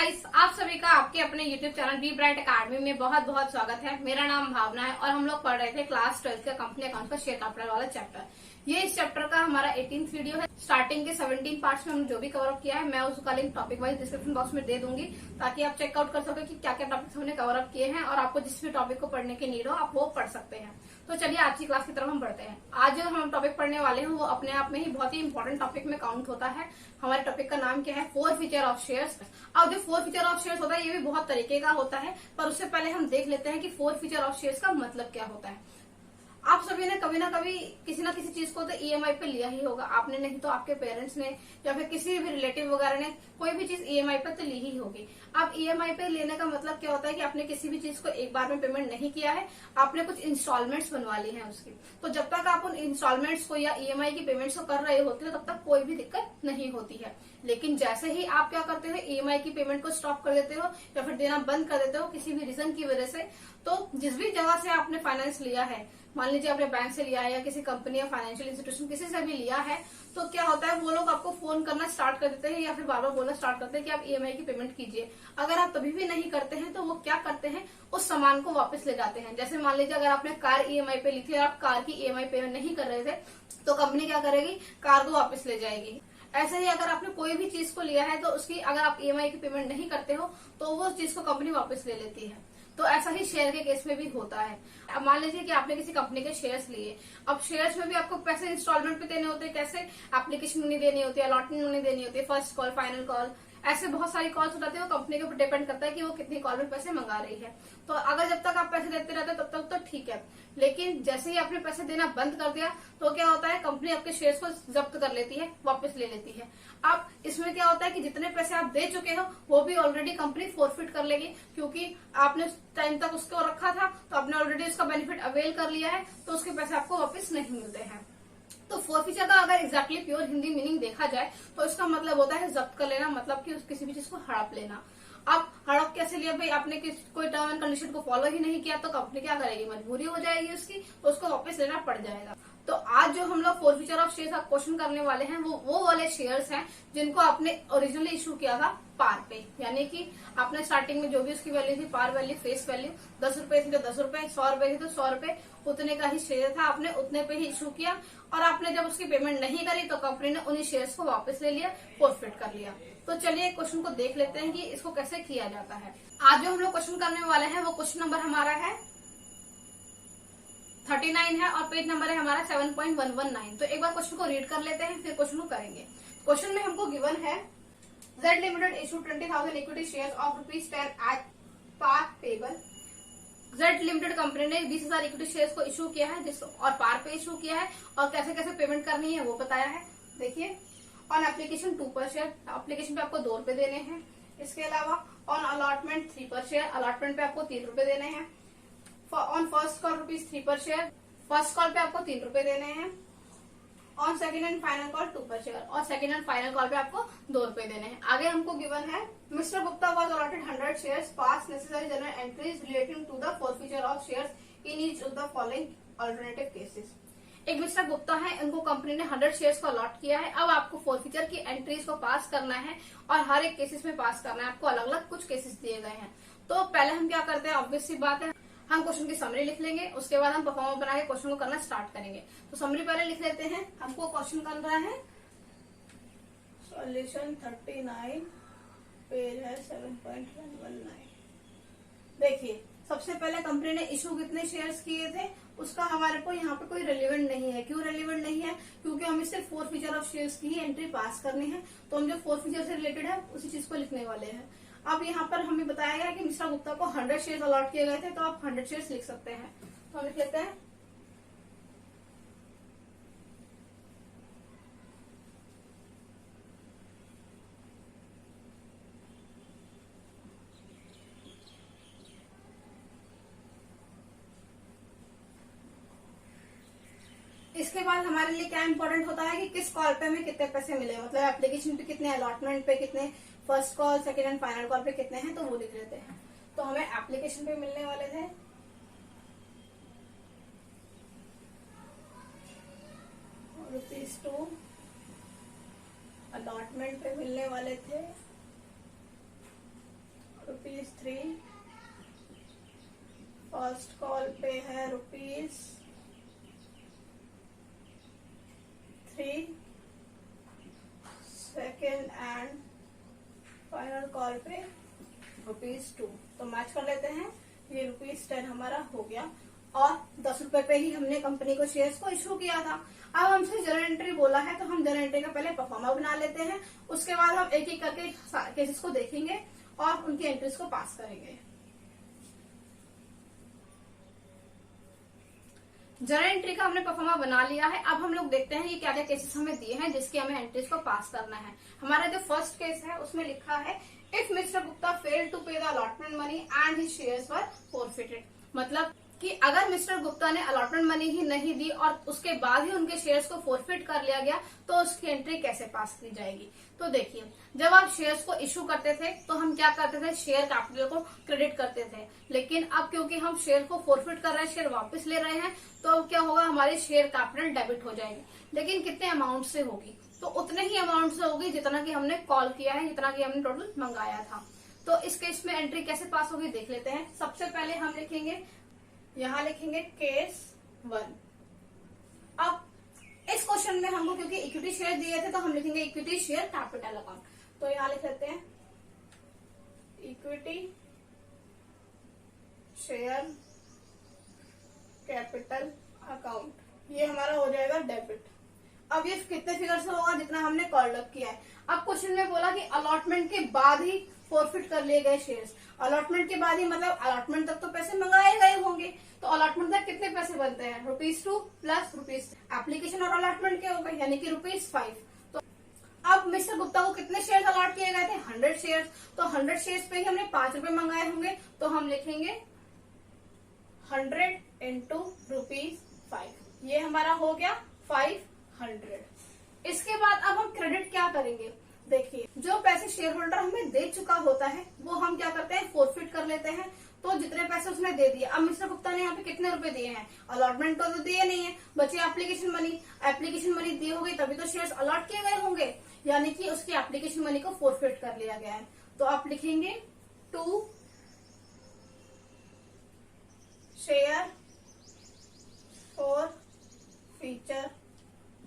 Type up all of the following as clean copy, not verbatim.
Guys, आप सभी का आपके अपने YouTube channel B bright academy में बहुत बहुत स्वागत है। मेरा नाम भावना है और हम लोग पढ़ रहे थे क्लास 12 का कंपनी अकाउंट का शेयर कैपिटल वाला चैप्टर। ये इस चैप्टर का हमारा 18th वीडियो है। स्टार्टिंग के 17 पार्ट्स में हमने जो भी कवर अप किया है मैं उसका link topic wise description box में दे दूंगी, ताकि आप चेकआउट कर सके कि क्या क्या टॉपिक्स हमने कवर अप किए हैं और आपको जिस भी टॉपिक को पढ़ने की नीड हो आप वो पढ़ सकते हैं। तो चलिए आज की क्लास की तरफ हम बढ़ते हैं। आज जो हम टॉपिक पढ़ने वाले हैं वो अपने आप में ही बहुत ही इंपॉर्टेंट टॉपिक में काउंट होता है। हमारे टॉपिक का नाम क्या है? 4 फीचर ऑफ शेयर्स। अब जो 4 फीचर ऑफ शेयर्स होता है ये भी बहुत तरीके का होता है, पर उससे पहले हम देख लेते हैं कि 4 फीचर ऑफ शेयर्स का मतलब क्या होता है। आप सभी ने कभी ना कभी किसी ना किसी चीज को तो ईएमआई पे लिया ही होगा। आपने नहीं तो आपके पेरेंट्स ने या फिर किसी भी रिलेटिव वगैरह ने कोई भी चीज ईएमआई पे तो ली ही होगी। अब ईएमआई पे लेने का मतलब क्या होता है कि आपने किसी भी चीज को एक बार में पेमेंट नहीं किया है, आपने कुछ इंस्टॉलमेंट्स बनवा ली है उसकी। तो जब तक आप उन इंस्टॉलमेंट्स को या ईएमआई की पेमेंट्स को कर रहे होते हो तब तक कोई भी दिक्कत नहीं होती है। लेकिन जैसे ही आप क्या करते हो, ईएमआई की पेमेंट को स्टॉप कर देते हो या फिर देना बंद कर देते हो किसी भी रीजन की वजह से, तो जिस भी जगह से आपने फाइनेंस लिया है, मान लीजिए आपने बैंक से लिया है या किसी कंपनी या फाइनेंशियल इंस्टीट्यूशन किसी से भी लिया है, तो क्या होता है वो लोग आपको फोन करना स्टार्ट कर देते हैं या फिर बार बार बोलना स्टार्ट करते हैं कि आप ईएमआई की पेमेंट कीजिए। अगर आप तभी भी नहीं करते हैं तो वो क्या करते हैं, उस सामान को वापस ले जाते हैं। जैसे मान लीजिए अगर आपने कार ईएमआई पे ली थी और आप कार की ईएमआई पेमेंट नहीं कर रहे थे, तो कंपनी क्या करेगी, कार को वापस ले जाएगी। ऐसे ही अगर आपने कोई भी चीज को लिया है तो उसकी अगर आप ईएमआई की पेमेंट नहीं करते हो तो वो चीज को कंपनी वापस ले लेती है। तो ऐसा ही शेयर के केस में भी होता है। अब मान लीजिए कि आपने किसी कंपनी के शेयर्स लिए, अब शेयर्स में भी आपको पैसे इंस्टॉलमेंट पे देने होते हैं। कैसे? एप्लीकेशन मनी देनी होती है, अलॉटमेंट मनी देनी होती है, फर्स्ट कॉल, फाइनल कॉल, ऐसे बहुत सारी कॉल्स हो जाती है। वो कंपनी के ऊपर डिपेंड करता है कि वो कितनी कॉल में पैसे मंगा रही है। तो अगर जब तक आप पैसे देते रहते हैं तब तक तो ठीक है, लेकिन जैसे ही आपने पैसे देना बंद कर दिया तो क्या होता है, कंपनी आपके शेयर्स को जब्त कर लेती है, वापस ले लेती है। अब इसमें क्या होता है कि जितने पैसे आप दे चुके हो वो भी ऑलरेडी कंपनी फोरफिट कर लेगी, क्योंकि आपने उस टाइम तक उसको रखा था तो आपने ऑलरेडी उसका बेनिफिट अवेल कर लिया है, तो उसके पैसे आपको वापस नहीं मिलते हैं। तो फोरफीचर का अगर एग्जैक्टली प्योर हिंदी मीनिंग देखा जाए तो इसका मतलब होता है जब्त कर लेना, मतलब कि किसी भी चीज को हड़प लेना। अब हड़प कैसे लिया भाई? आपने कोई टर्म एंड कंडीशन को फॉलो ही नहीं किया तो कंपनी क्या करेगी, मजबूरी हो जाएगी उसकी, तो उसको वापस लेना पड़ जाएगा। तो आज जो हम लोग 4 फीचर ऑफ शेयर्स का क्वेश्चन करने वाले हैं वो वाले शेयर्स हैं जिनको आपने ओरिजिनली इशू किया था पार पे, यानी कि आपने स्टार्टिंग में जो भी उसकी वैल्यू थी, पार वैल्यू, फेस वैल्यू, 10 रुपए थी तो 10 रुपए, 100 रुपए थी तो 100 रुपए, उतने का ही शेयर था, आपने उतने पे ही इशू किया और आपने जब उसकी पेमेंट नहीं करी तो कंपनी ने उन्हीं शेयर्स को वापस ले लिया, फोरफिट कर लिया। तो चलिए क्वेश्चन को देख लेते हैं कि इसको कैसे किया जाता है। आज जो हम लोग क्वेश्चन करने वाले हैं वो क्वेश्चन नंबर हमारा है 39 है और पेज नंबर है हमारा 7.119। तो एक बार क्वेश्चन को रीड कर लेते हैं फिर क्वेश्चन को करेंगे। क्वेश्चन में हमको गिवन है Z limited issue 20,000 equity share of ₹10 at par payable. Z limited company ने 20,000 इक्विटी शेयर्स को इशू किया है और पार पे इशू किया है, और कैसे कैसे पेमेंट करनी है वो बताया है। देखिए, ऑन एप्लीकेशन 2 पर शेयर, एप्लीकेशन पे आपको 2 रुपए देने हैं। इसके अलावा ऑन अलॉटमेंट 3 पर शेयर, अलॉटमेंट पे आपको 3 रुपए देने हैं। ऑन फर्स्ट कॉल ₹3 पर शेयर, फर्स्ट कॉल पे आपको 3 रुपए देने हैं। On second and final call 2 पर शेयर, और सेकंड एंड फाइनल कॉल पे आपको 2 रुपए देने हैं। आगे हमको गिवन है Mr Gupta was allotted 100 shares, pass necessary journal entries relating to the forfeiture of shares in each of the following alternative cases. एक मिस्टर गुप्ता है, इनको कंपनी ने 100 शेयर्स को अलॉट किया है। अब आपको फोरफीचर की एंट्रीज को पास करना है और हर एक केसेस में पास करना है। आपको अलग अलग कुछ केसेस दिए गए हैं। तो पहले हम क्या करते हैं, ऑब्वियस सी बात है, हम क्वेश्चन की समरी लिख लेंगे, उसके बाद हम परफॉर्मा बना के क्वेश्चन को करना स्टार्ट करेंगे। तो समरी पहले लिख लेते हैं। हमको क्वेश्चन कर रहा है सॉल्यूशन 39, पेज है 7.119। देखिए, सबसे पहले कंपनी ने इशू कितने शेयर्स किए थे उसका हमारे को यहाँ पे कोई रेलिवेंट नहीं है। क्यों रेलिवेंट नहीं है? क्योंकि हमें सिर्फ 4 फीचर ऑफ शेयर्स की ही एंट्री पास करनी है। तो हम जो 4 फीचर से रिलेटेड है उसी चीज को लिखने वाले हैं। अब यहाँ पर हमें बताया गया कि मिस्टर गुप्ता को 100 शेयर्स अलॉट किए गए थे, तो आप 100 शेयर्स लिख सकते हैं। तो हम लिख लेते हैं इसके बाद हमारे लिए क्या इंपॉर्टेंट होता है कि किस कॉल पे हमें कितने पैसे मिले, मतलब एप्लीकेशन पे कितने, अलॉटमेंट पे कितने, first call, second and final call पे कितने हैं, तो वो लिख लेते हैं। तो हमें एप्लीकेशन पे मिलने वाले थे ₹2, अलॉटमेंट पे मिलने वाले थे फर्स्ट कॉल पे है ₹3, सेकेंड एंड फाइनल कॉल पे ₹2। तो मैच कर लेते हैं, ये ₹10 हमारा हो गया और 10 रुपए पे ही हमने कंपनी को शेयर्स को इशू किया था। अब हमसे जर्नल एंट्री बोला है तो हम जर्नल एंट्री का पहले परफॉर्मा बना लेते हैं, उसके बाद हम एक एक करके केसेस को देखेंगे और उनकी एंट्रीज को पास करेंगे। जर्नल एंट्री का हमने परफॉर्मा बना लिया है। अब हम लोग देखते हैं ये क्या क्या केसेस हमें दिए हैं जिसकी हमें एंट्रीज को पास करना है। हमारा जो फर्स्ट केस है उसमें लिखा है if mister Gupta fail to pay the allotment money and his shares were forfeited. मतलब कि अगर मिस्टर गुप्ता ने अलॉटमेंट मनी ही नहीं दी और उसके बाद ही उनके शेयर्स को फॉरफिट कर लिया गया तो उसकी एंट्री कैसे पास की जाएगी। तो देखिए, जब आप शेयर्स को इशू करते थे तो हम क्या करते थे, शेयर कैपिटल को क्रेडिट करते थे। लेकिन अब क्योंकि हम शेयर को फॉरफिट कर रहे हैं, शेयर वापस ले रहे हैं, तो अब क्या होगा, हमारी शेयर कैपिटल डेबिट हो जाएगी। लेकिन कितने अमाउंट से होगी, तो उतने ही अमाउंट से होगी जितना कि हमने कॉल किया है, जितना कि हमने टोटल मंगाया था। तो इस केस में एंट्री कैसे पास होगी देख लेते हैं। सबसे पहले हम लिखेंगे, यहाँ लिखेंगे केस 1। अब इस क्वेश्चन में हमको क्योंकि इक्विटी शेयर दिए थे तो हम लिखेंगे इक्विटी शेयर कैपिटल अकाउंट। तो यहाँ लिख लेते हैं इक्विटी शेयर कैपिटल अकाउंट, ये हमारा हो जाएगा डेबिट। अब ये कितने फिगर से होगा, जितना हमने कॉल्ड अप किया है। अब क्वेश्चन में बोला कि अलॉटमेंट के बाद ही फॉरफिट कर लिए गए शेयर्स। अलॉटमेंट के बाद ही मतलब अलॉटमेंट तक तो पैसे मंगाए गए होंगे, तो अलॉटमेंट तक कितने पैसे बनते हैं, ₹2 प्लस ₹3 एप्लीकेशन और अलॉटमेंट के हो गए, यानी कि ₹5। तो अब मिस्टर गुप्ता को कितने शेयर्स अलॉट किए गए थे, 100 शेयर्स। तो 100 शेयर्स पे ही हमने ₹5 मंगाए होंगे, तो हम लिखेंगे 100 इंटू ₹5। ये हमारा हो गया 500। इसके बाद अब हम क्रेडिट क्या करेंगे, देखिए जो पैसे शेयर होल्डर हमें दे चुका होता है वो हम क्या करते हैं, फॉरफिट कर लेते हैं। तो जितने पैसे उसने दे दिए, अब मिस्टर गुप्ता ने यहाँ पे कितने रुपए दिए हैं, अलॉटमेंट तो दिए नहीं है, बची एप्लीकेशन मनी। एप्लीकेशन मनी दी होगी तभी तो शेयर्स अलॉट किए गए होंगे, यानी कि उसकी एप्लीकेशन मनी को फॉरफिट कर लिया गया है। तो आप लिखेंगे 2 शेयर फॉर फीचर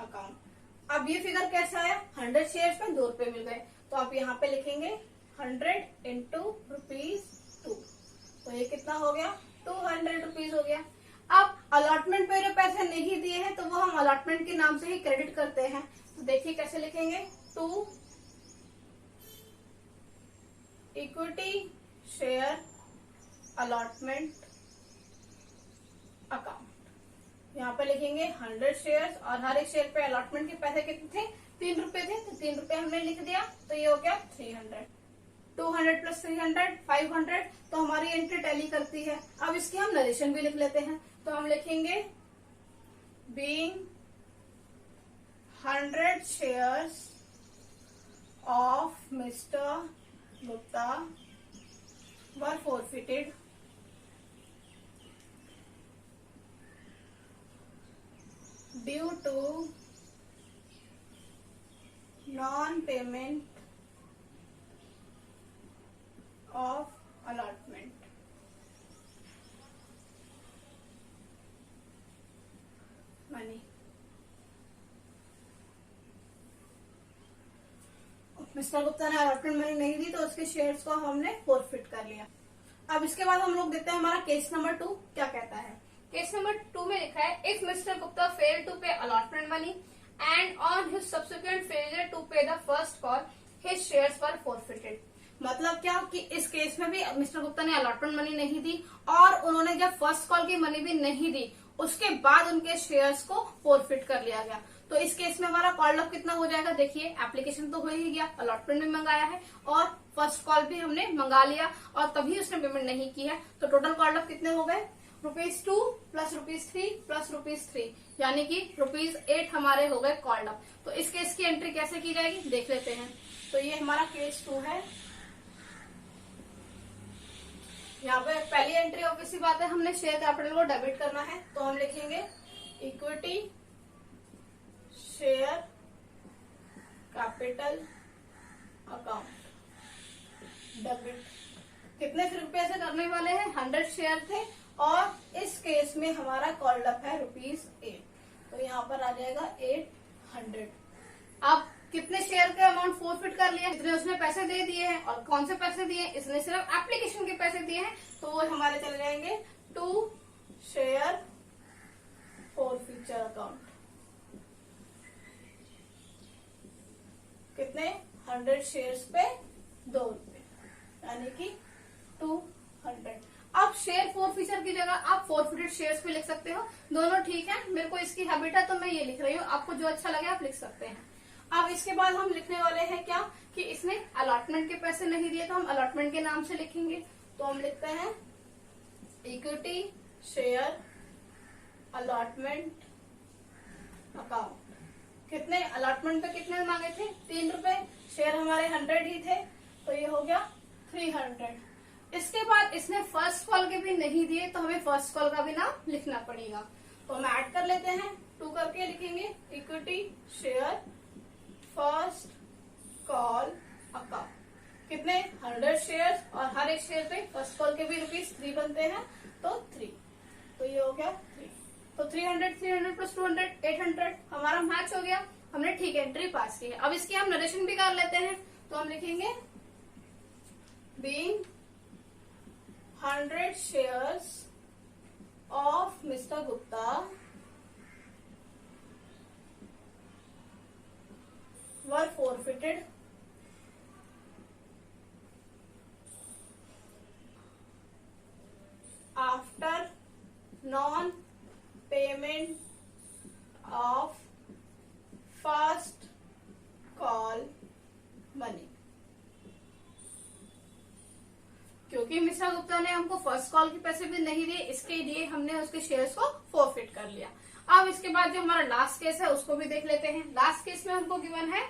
अकाउंट। अब ये फिगर कैसा आया, 100 शेयर्स में ₹2 मिल गए, तो आप यहाँ पे लिखेंगे 100 इंटू ₹2। तो ये कितना हो गया, ₹200 हो गया। अब अलॉटमेंट पे जो पैसे नहीं दिए हैं तो वो हम अलॉटमेंट के नाम से ही क्रेडिट करते हैं। तो देखिए कैसे लिखेंगे, 2 इक्विटी शेयर अलॉटमेंट अकाउंट। यहाँ पे लिखेंगे 100 शेयर्स और हर एक शेयर पे अलॉटमेंट के पैसे कितने थे, ₹3 थे, तो ₹3 हमने लिख दिया, तो ये हो गया 300। 200 प्लस 300 500, तो हमारी एंट्री टैली करती है। अब इसकी हम नरेशन भी लिख लेते हैं, तो हम लिखेंगे being 100 shares of Mr Gupta were forfeited due to non-payment of allotment। Money Mr Gupta ने अलॉटमेंट मनी नहीं दी तो उसके शेयर्स को हमने फॉरफिट कर लिया। अब इसके बाद हम लोग देखते हैं हमारा केस नंबर 2 क्या कहता है। केस नंबर 2 में लिखा है if mister Gupta fail to pay allotment money and on his subsequent failure to pay the first call, his shares were forfeited। मतलब क्या कि इस केस में भी मिस्टर गुप्ता ने अलॉटमेंट मनी नहीं दी और उन्होंने जब फर्स्ट कॉल की मनी भी नहीं दी उसके बाद उनके शेयर्स को फॉरफिट कर लिया गया। तो इस केस में हमारा कॉल अप कितना हो जाएगा, देखिए एप्लीकेशन तो हो ही गया, अलॉटमेंट भी मंगाया है और फर्स्ट कॉल भी हमने मंगा लिया और तभी उसने पेमेंट नहीं की है, तो टोटल कॉल अप कितने हो गए, ₹2 प्लस ₹3 प्लस ₹3, यानी कि ₹8 हमारे हो गए कॉल्ड अप। तो इस केस की एंट्री कैसे की जाएगी देख लेते हैं। तो ये हमारा केस 2 है। यहाँ पे पहली एंट्री ऑब्वियसली बात है, हमने शेयर कैपिटल को डेबिट करना है, तो हम लिखेंगे equity share capital account debit. कितने रुपए से करने वाले हैं, 100 शेयर थे और इस केस में हमारा कॉल्ड अप है ₹8, तो यहाँ पर आ जाएगा 800। अब कितने शेयर का अमाउंट फोरफिट कर लिया, जितने उसने पैसे दे दिए हैं, और कौन से पैसे दिए, इसने सिर्फ एप्लीकेशन के पैसे दिए हैं, तो वो हमारे चले जाएंगे टू शेयर फोरफीचर अकाउंट। कितने 100 शेयर्स पे ₹2, यानी कि 200। अब शेयर फोरफीचर की जगह आप फोरफिटेड शेयर्स पे लिख सकते हो, दोनों ठीक है। मेरे को इसकी हैबिट है तो मैं ये लिख रही हूँ, आपको जो अच्छा लगे आप लिख सकते हैं। अब इसके बाद हम लिखने वाले हैं क्या कि इसने अलॉटमेंट के पैसे नहीं दिए, तो हम अलॉटमेंट के नाम से लिखेंगे। तो हम लिखते हैं इक्विटी शेयर अलॉटमेंट अकाउंट। कितने अलॉटमेंट पे कितने मांगे थे, ₹3। शेयर हमारे 100 ही थे, तो ये हो गया 300। इसके बाद इसने फर्स्ट कॉल के भी नहीं दिए, तो हमें फर्स्ट कॉल का भी नाम लिखना पड़ेगा। तो हम ऐड कर लेते हैं, 2 करके लिखेंगे equity share first call account. कितने 100 शेयर्स, और हर एक शेयर पे फर्स्ट कॉल के भी ₹3 बनते हैं, तो 3। तो ये हो गया 3। तो 300 प्लस 200 800 हमारा मैच हो गया, हमने ठीक एंट्री पास की है। अब इसकी हम नरेशन भी कर लेते हैं, तो हम लिखेंगे being 100 shares of Mr. Gupta were forfeited after non-payment of first call money। क्योंकि मिश्रा गुप्ता ने हमको फर्स्ट कॉल के पैसे भी नहीं दिए, इसके लिए हमने उसके शेयर्स को फोरफिट कर लिया। अब इसके बाद जो हमारा लास्ट केस है उसको भी देख लेते हैं। लास्ट केस में हमको गिवन है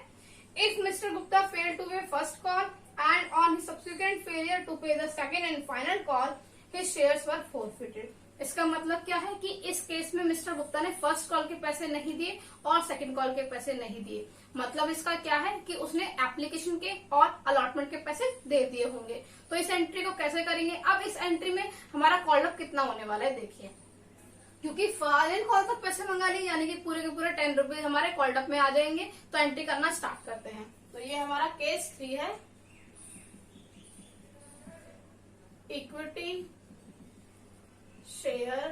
if mister Gupta fail to pay first call and on his subsequent failure to pay the second and final call his shares were forfeited. इसका मतलब क्या है कि इस केस में मिस्टर गुप्ता ने फर्स्ट कॉल के पैसे नहीं दिए और सेकंड कॉल के पैसे नहीं दिए। मतलब इसका क्या है कि उसने एप्लीकेशन के और अलॉटमेंट के पैसे दे दिए होंगे। तो इस एंट्री को कैसे करेंगे, अब इस एंट्री में हमारा कॉल्ड अप कितना होने वाला है देखिए। क्योंकि फाइनल कॉल तक पैसे मंगा लिए, यानी कि पूरे के पूरे ₹10 हमारे कॉल्ड अप में आ जाएंगे। तो एंट्री करना स्टार्ट करते हैं। तो ये हमारा केस 3 है, equity share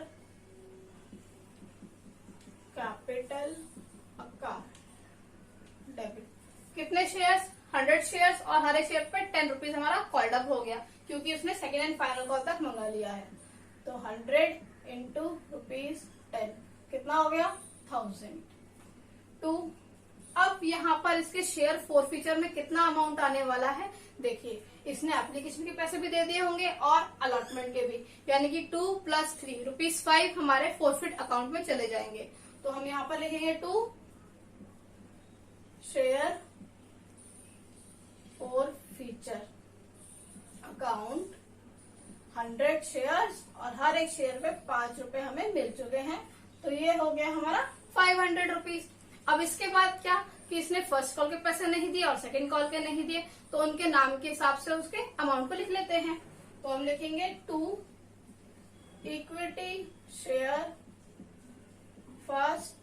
capital account debit. कितने शेयर्स 100 शेयर्स, और हर एक शेयर पे ₹10 हमारा कॉल्ड अप हो गया, क्योंकि उसने सेकेंड एंड फाइनल कॉल तक मंगा लिया है। तो 100 इंटू ₹10 कितना हो गया 1000 टू। अब यहाँ पर इसके शेयर फोरफीचर में कितना अमाउंट आने वाला है देखिए। इसने एप्लीकेशन के पैसे भी दे दिए होंगे और अलॉटमेंट के भी, यानी कि 2 + 3 ₹5 हमारे फोरफिट अकाउंट में चले जाएंगे। तो हम यहाँ पर लिखेंगे 2 शेयर फोरफीचर अकाउंट 100 शेयर्स, और हर एक शेयर पे ₹5 हमें मिल चुके हैं। तो ये हो गया हमारा ₹500। अब इसके बाद क्या कि इसने फर्स्ट कॉल के पैसे नहीं दिए और सेकंड कॉल के नहीं दिए, तो उनके नाम के हिसाब से उसके अमाउंट को लिख लेते हैं। तो हम लिखेंगे 2 equity share first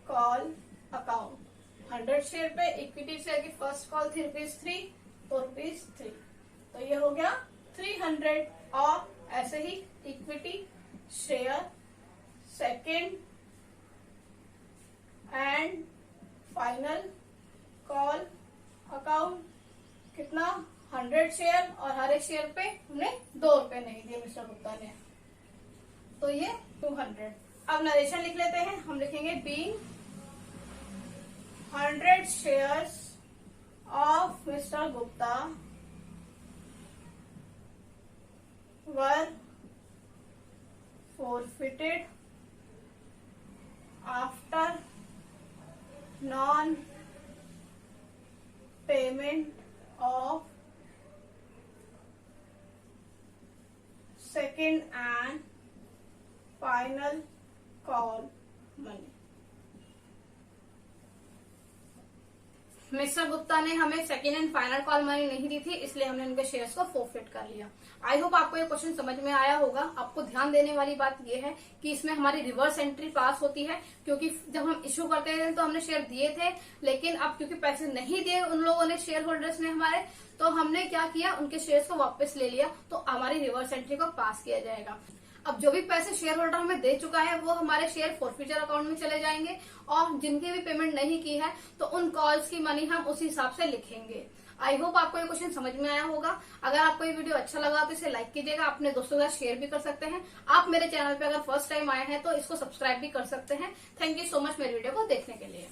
call account. 100 share पे इक्विटी शेयर की फर्स्ट कॉल थी ₹3, तो ₹3। तो ये हो गया 300। और ऐसे ही equity share second and final call account कितना 100 शेयर, और हर एक शेयर पे हमने ₹2 नहीं दिए मिस्टर गुप्ता ने, तो ये 200। अब नरेशन लिख लेते हैं, हम लिखेंगे being 100 shares of Mr Gupta were forfeited after non-payment of second and final call money। Mister Gupta ने हमें second and final call money नहीं दी थी, इसलिए हमने उनके शेयर्स को फोरफिट कर लिया। आई होप आपको ये क्वेश्चन समझ में आया होगा। आपको ध्यान देने वाली बात ये है कि इसमें हमारी रिवर्स एंट्री पास होती है, क्योंकि जब हम इश्यू करते थे तो हमने शेयर दिए थे, लेकिन अब क्योंकि पैसे नहीं दिए उन लोगों ने, शेयर होल्डर्स ने हमारे, तो हमने क्या किया, उनके शेयर्स को वापस ले लिया, तो हमारी रिवर्स एंट्री को पास किया जाएगा। अब जो भी पैसे शेयर होल्डर हमें दे चुका है वो हमारे शेयर फॉरफीचर अकाउंट में चले जाएंगे, और जिनकी भी पेमेंट नहीं की है तो उन कॉल्स की मनी हम उसी हिसाब से लिखेंगे। आई होप आपको ये क्वेश्चन समझ में आया होगा। अगर आपको ये वीडियो अच्छा लगा तो इसे लाइक कीजिएगा, अपने दोस्तों के साथ शेयर भी कर सकते हैं। आप मेरे चैनल पे अगर फर्स्ट टाइम आए हैं तो इसको सब्सक्राइब भी कर सकते हैं। थैंक यू सो मच मेरे वीडियो को देखने के लिए।